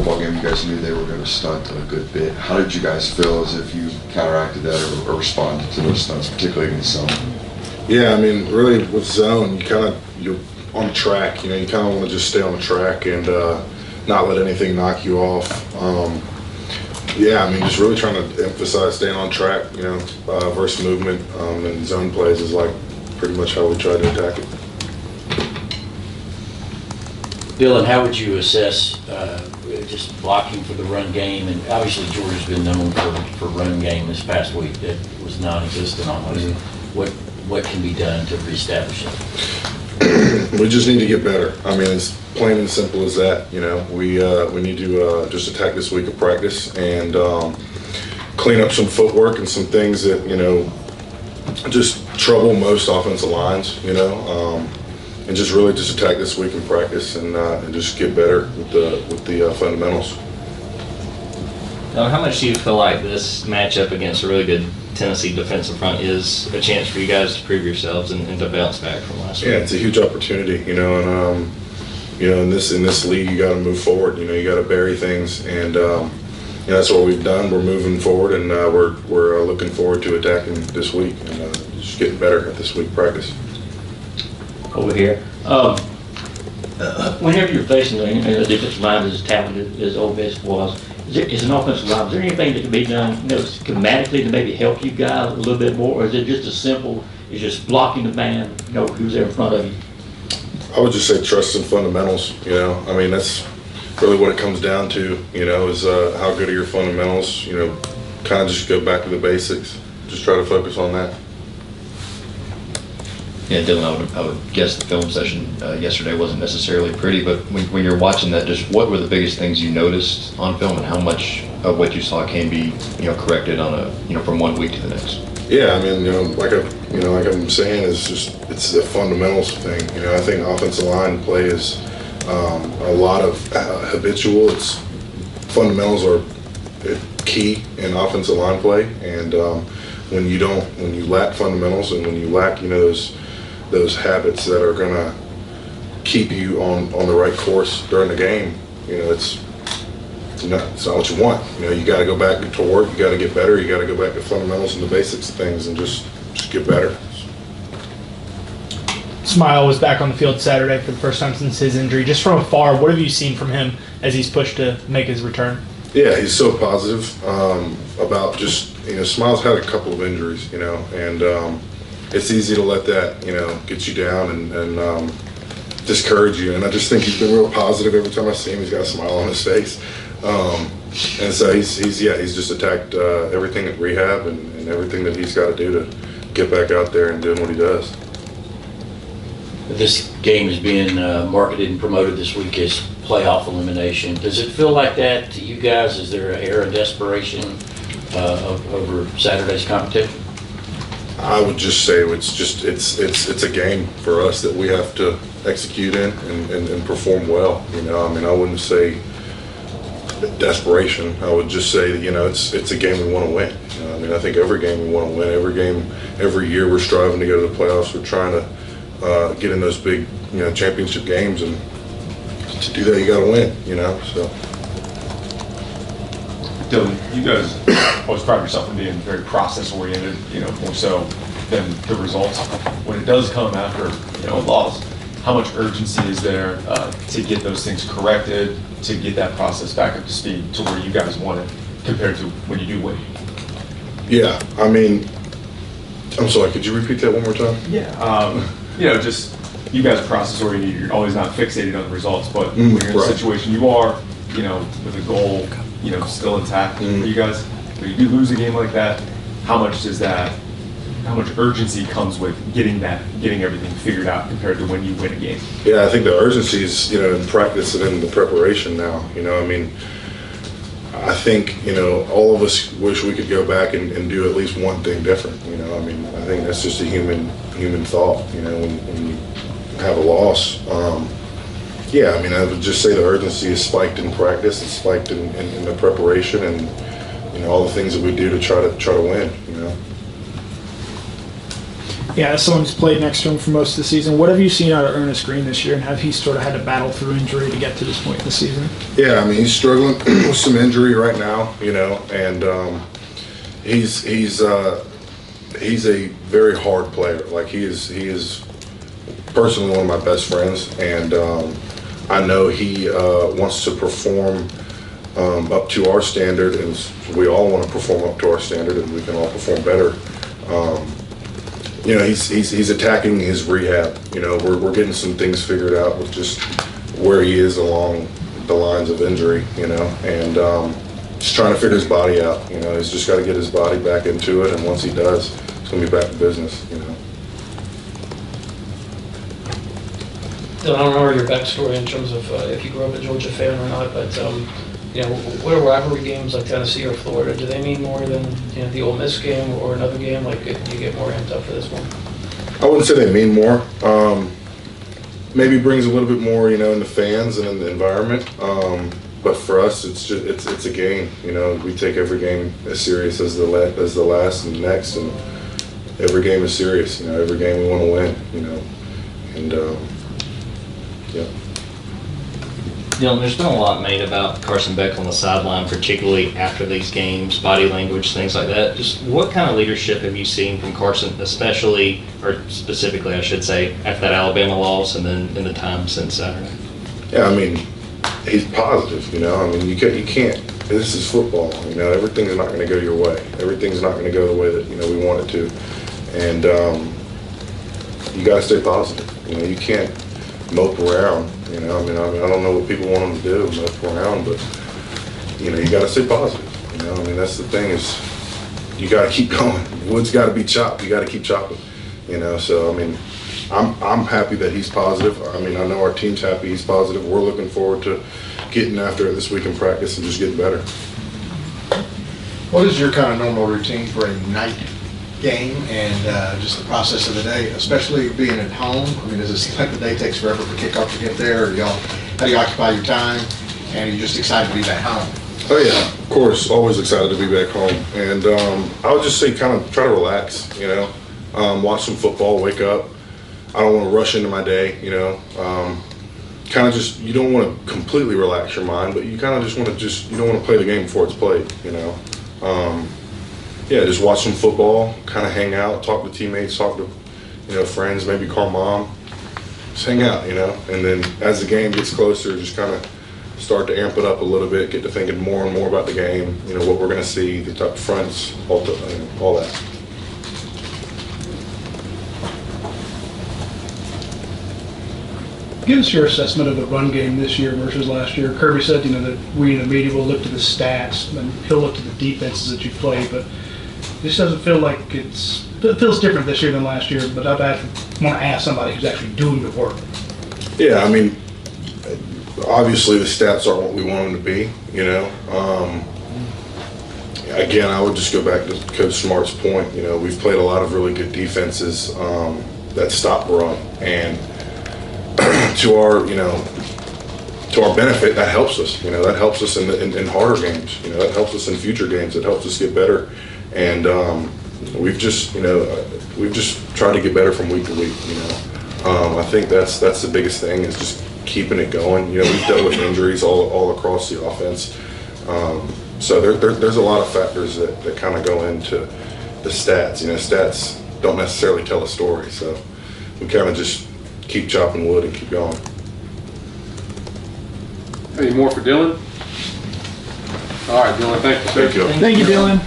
football game, you guys knew they were going to stunt a good bit. How did you guys feel as if you counteracted that or responded to those stunts, particularly against zone? Yeah, I mean, really with zone, you're on track. You kind of want to just stay on the track and not let anything knock you off. Yeah, I mean, just really trying to emphasize staying on track, versus movement, and zone plays is like pretty much how we try to attack it. Dylan, how would you assess just blocking for the run game? And obviously Georgia's been known for run game this past week. That was non-existent almost. Mm-hmm. What can be done to reestablish it? We just need to get better. I mean, it's plain and simple as that. We need to just attack this week of practice and clean up some footwork and some things that just trouble most offensive lines. And just really just attack this week in practice and just get better with the fundamentals. How much do you feel like this matchup against a really good Tennessee defensive front is a chance for you guys to prove yourselves and to bounce back from last week? Yeah, it's a huge opportunity, and in this league you got to move forward. You got to bury things, and that's what we've done. We're moving forward, and we're looking forward to attacking this week and just getting better at this week practice. Over here. Whenever you're facing a defensive line as talented as Ole Miss was, is an offensive line, is there anything that can be done schematically to maybe help you guys a little bit more, or is it just as simple as just blocking the man, who's there in front of you? I would just say trust and fundamentals. I mean, that's really what it comes down to, is how good are your fundamentals. Kind of just go back to the basics. Just try to focus on that. Yeah, Dylan, I would guess the film session yesterday wasn't necessarily pretty, but when you're watching that, just what were the biggest things you noticed on film, and how much of what you saw can be, corrected on from one week to the next? Yeah, I mean, like I'm saying, it's a fundamentals thing. I think offensive line play is a lot of habitual. It's fundamentals are key in offensive line play, and when you lack fundamentals and when you lack, those habits that are going to keep you on the right course during the game, it's not what you want. You got to go back to work. You got to get better. You got to go back to fundamentals and the basics of things and just get better. Smile was back on the field Saturday for the first time since his injury. Just from afar, what have you seen from him as he's pushed to make his return? Yeah, he's so positive about just, Smile's had a couple of injuries, and it's easy to let that, get you down and discourage you. And I just think he's been real positive every time I see him. He's got a smile on his face. And so he's just attacked everything at rehab and everything that he's got to do to get back out there and doing what he does. This game is being marketed and promoted this week as playoff elimination. Does it feel like that to you guys? Is there an air of desperation over Saturday's competition? I would just say it's a game for us that we have to execute in and perform well. I wouldn't say desperation. I would just say that it's a game we want to win. I think every game we want to win. Every year we're striving to go to the playoffs. We're trying to get in those big championship games, and to do that you got to win. So. Dylan, you guys always pride yourself in being very process-oriented, more so than the results. When it does come after, a loss, how much urgency is there to get those things corrected, to get that process back up to speed to where you guys want it compared to when you do win? Yeah, I'm sorry, could you repeat that one more time? Yeah, just you guys are process-oriented. You're always not fixated on the results, but when you're in a situation you are, with a goal, still intact for you guys. When you do lose a game like that, how much urgency comes with getting everything figured out compared to when you win a game? Yeah, I think the urgency is, in practice and in the preparation now. I think, all of us wish we could go back and do at least one thing different. I think that's just a human thought, when you have a loss. I would just say the urgency is spiked in practice. It's spiked in the preparation and all the things that we do to try to win. Yeah, as someone who's played next to him for most of the season, what have you seen out of Ernest Green this year, and have he sort of had to battle through injury to get to this point in the season? Yeah, I mean, he's struggling with some injury right now, and he's a very hard player. Like he is personally one of my best friends, and I know he wants to perform up to our standard, and we all want to perform up to our standard, and we can all perform better. He's attacking his rehab. We're getting some things figured out with just where he is along the lines of injury, and just trying to figure his body out. He's just got to get his body back into it, and once he does, it's going to be back to business. I don't know your backstory in terms of if you grew up a Georgia fan or not, but what are rivalry games like Tennessee or Florida? Do they mean more than the Ole Miss game or another game? Like, do you get more amped up for this one? I wouldn't say they mean more. Maybe brings a little bit more, in the fans and in the environment. But for us, it's a game. We take every game as serious as the last and the next, and every game is serious. Every game we want to win. And yeah. Dylan, there's been a lot made about Carson Beck on the sideline, particularly after these games, body language, things like that. Just what kind of leadership have you seen from Carson, especially, or specifically, I should say, after that Alabama loss and then in the time since Saturday? Yeah, I mean, he's positive, I mean, you can't, this is football, everything's not going to go your way. Everything's not going to go the way that, we want it to. And you got to stay positive. You can't mope around, I mean, I don't know what people want them to do, mope around, but, you got to stay positive, I mean, that's the thing is you got to keep going. Wood's got to be chopped. You got to keep chopping, so, I mean, I'm happy that he's positive. I mean, I know our team's happy he's positive. We're looking forward to getting after it this week in practice and just getting better. What is your kind of normal routine for a night game and just the process of the day, especially being at home? I mean, does it seem like the day takes forever for kickoff to get there? Or how do you occupy your time? And are you just excited to be back home? Oh yeah, of course, always excited to be back home. And I would just say kind of try to relax, watch some football, wake up. I don't want to rush into my day, kind of just, you don't want to completely relax your mind, but you kind of just want to you don't want to play the game before it's played, Yeah, just watch some football, kind of hang out, talk to teammates, talk to, friends, maybe call mom, just hang out, and then as the game gets closer, just kind of start to amp it up a little bit, get to thinking more and more about the game, what we're going to see, the type of fronts, all that. Give us your assessment of the run game this year versus last year. Kirby said, that we in the media will look to the stats, and he'll look to the defenses that you play, but this doesn't feel like it feels different this year than last year, but I want to ask somebody who's actually doing the work. Yeah, I mean, obviously the stats aren't what we want them to be, Again, I would just go back to Coach Smart's point, we've played a lot of really good defenses that stop run, and to our benefit, that helps us. That helps us in harder games. That helps us in future games. It helps us get better. And we've just tried to get better from week to week. I think that's the biggest thing is just keeping it going. We've dealt with injuries all across the offense. So there's a lot of factors that kind of go into the stats. Stats don't necessarily tell a story. So we kind of just keep chopping wood and keep going. Any more for Dylan? All right, Dylan, thank you, sir. Thank you. Thank you, Dylan.